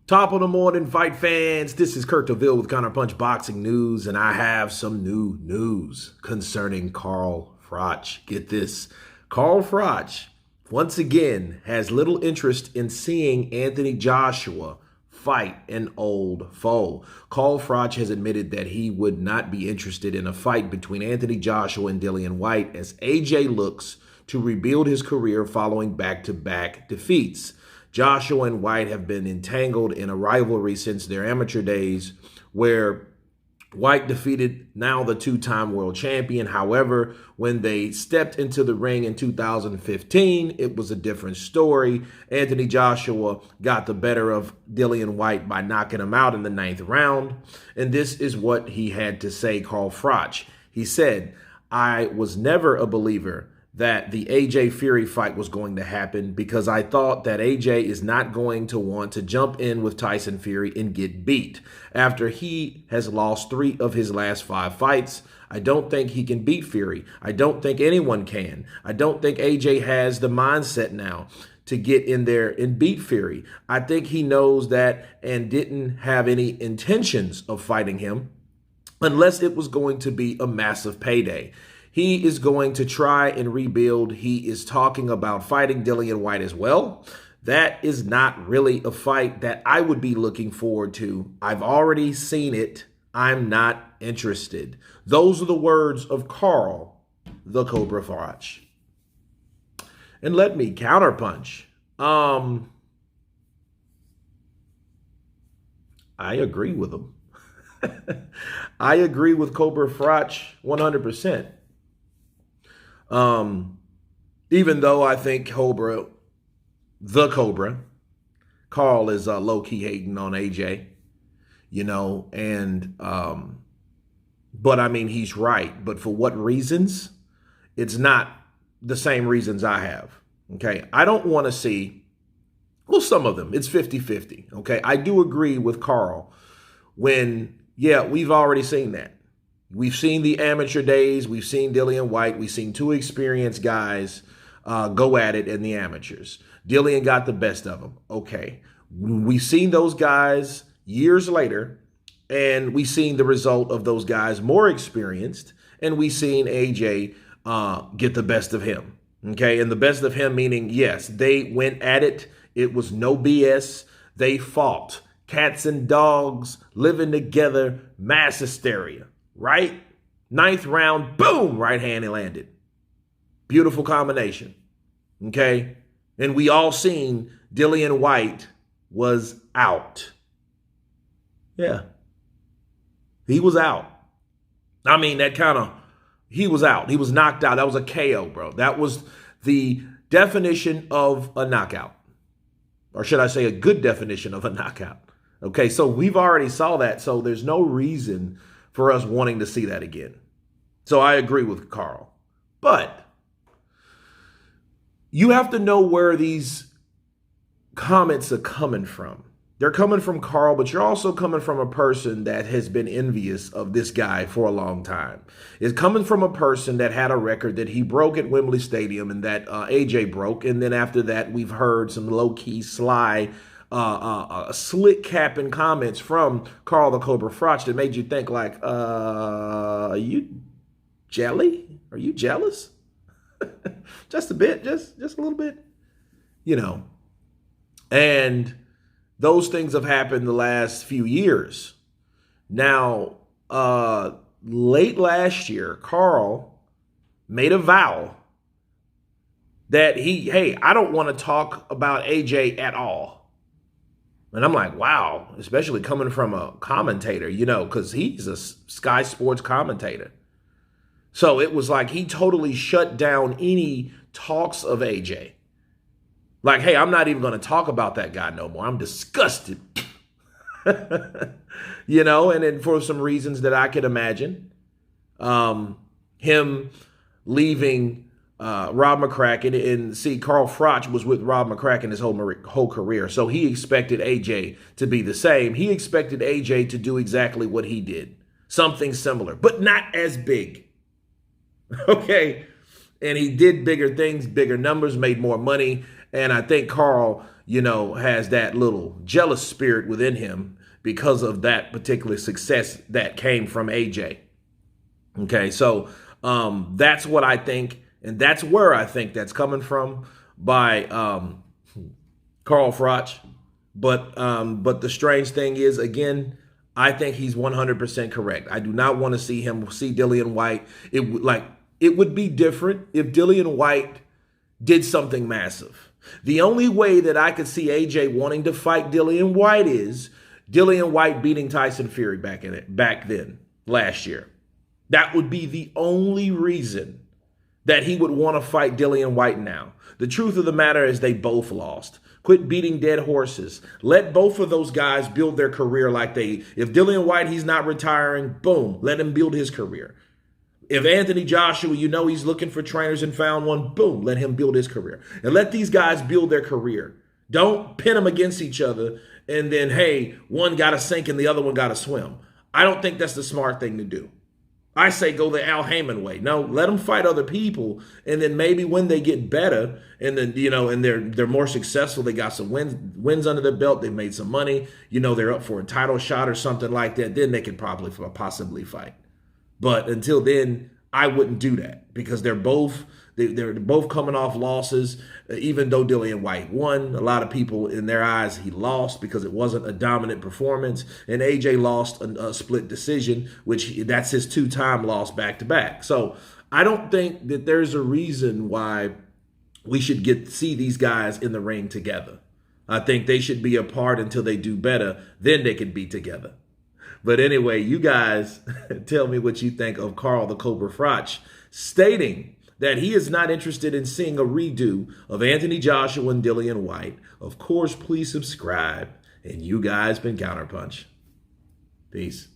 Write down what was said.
Top of the morning, fight fans. This is Kurt DeVille with Counterpunch Boxing News, and I have some new news concerning Carl Froch. Get this. Carl Froch, once again, has little interest in seeing Anthony Joshua fight an old foe. Carl Froch has admitted that he would not be interested in a fight between Anthony Joshua and Dillian Whyte as AJ looks to rebuild his career following back-to-back defeats. Joshua and Whyte have been entangled in a rivalry since their amateur days, where Whyte defeated now the two-time world champion. However, when they stepped into the ring in 2015, it was a different story. Anthony Joshua got the better of Dillian Whyte by knocking him out in the 9th round. And this is what he had to say, Carl Froch. He said, "I was never a believer that the AJ Fury fight was going to happen because I thought that AJ is not going to want to jump in with Tyson Fury and get beat. After he has lost 3 of his last 5 fights, I don't think he can beat Fury. I don't think anyone can. I don't think AJ has the mindset now to get in there and beat Fury. I think he knows that and didn't have any intentions of fighting him unless it was going to be a massive payday. He is going to try and rebuild. He is talking about fighting Dillian Whyte as well. That is not really a fight that I would be looking forward to. I've already seen it. I'm not interested." Those are the words of Carl the Cobra Froch. And let me counterpunch. I agree with him. I agree with Cobra Froch 100%. Even though I think the Cobra, Carl is low-key hating on AJ, but I mean, he's right. But for what reasons? It's not the same reasons I have, okay? I don't want to see, well, some of them, it's 50-50, okay? I do agree with Carl we've already seen that. We've seen the amateur days. We've seen Dillian Whyte. We've seen 2 experienced guys go at it in the amateurs. Dillian got the best of them. Okay. We've seen those guys years later, and we've seen the result of those guys more experienced, and we've seen AJ get the best of him. Okay. And the best of him meaning, yes, they went at it. It was no BS. They fought. Cats and dogs living together, mass hysteria. Right? 9th round, boom, right hand he landed. Beautiful combination. Okay? And we all seen Dillian Whyte was out. Yeah. He was out. I mean, he was out. He was knocked out. That was a KO, bro. That was the definition of a knockout. Or should I say a good definition of a knockout? Okay, so we've already saw that, so there's no reason for us wanting to see that again. So I agree with Carl. But you have to know where these comments are coming from. They're coming from Carl, but you're also coming from a person that has been envious of this guy for a long time. It's coming from a person that had a record that he broke at Wembley Stadium and that AJ broke. And then after that, we've heard some low-key, sly, slick capping comments from Carl the Cobra Froch that made you think like, are you jelly? Are you jealous? Just a bit, just a little bit, and those things have happened the last few years. Now, late last year, Carl made a vow that I don't want to talk about AJ at all. And I'm like, wow, especially coming from a commentator, because he's a Sky Sports commentator. So it was like he totally shut down any talks of AJ. Like, hey, I'm not even going to talk about that guy no more. I'm disgusted. And then for some reasons that I could imagine, him leaving Rob McCracken, and see, Carl Froch was with Rob McCracken his whole career. So he expected AJ to be the same. He expected AJ to do exactly what he did. Something similar, but not as big. Okay. And he did bigger things, bigger numbers, made more money. And I think Carl, has that little jealous spirit within him because of that particular success that came from AJ. Okay, so that's what I think, and that's where I think that's coming from by Carl Froch. But the strange thing is, again, I think he's 100% correct. I do not want to see Dillian Whyte. It would be different if Dillian Whyte did something massive. The only way that I could see AJ wanting to fight Dillian Whyte is Dillian Whyte beating Tyson Fury back then last year. That would be the only reason that he would want to fight Dillian Whyte now. The truth of the matter is they both lost. Quit beating dead horses. Let both of those guys build their career if Dillian Whyte, he's not retiring, boom, let him build his career. If Anthony Joshua, he's looking for trainers and found one, boom, let him build his career. And let these guys build their career. Don't pin them against each other and then, hey, one got to sink and the other one got to swim. I don't think that's the smart thing to do. I say go the Al Heyman way. No, let them fight other people, and then maybe when they get better, and then and they're more successful, they got some wins under their belt, they've made some money, they're up for a title shot or something like that. Then they could possibly fight. But until then, I wouldn't do that because they're both coming off losses. Even though Dillian Whyte won, a lot of people in their eyes he lost because it wasn't a dominant performance, and AJ lost a split decision, which that's his 2-time loss back to back. So I don't think that there's a reason why we should see these guys in the ring together. I think they should be apart until they do better. Then they can be together. But anyway, you guys tell me what you think of Carl the Cobra Froch stating that he is not interested in seeing a redo of Anthony Joshua and Dillian Whyte. Of course, please subscribe. And you guys been Counterpunch. Peace.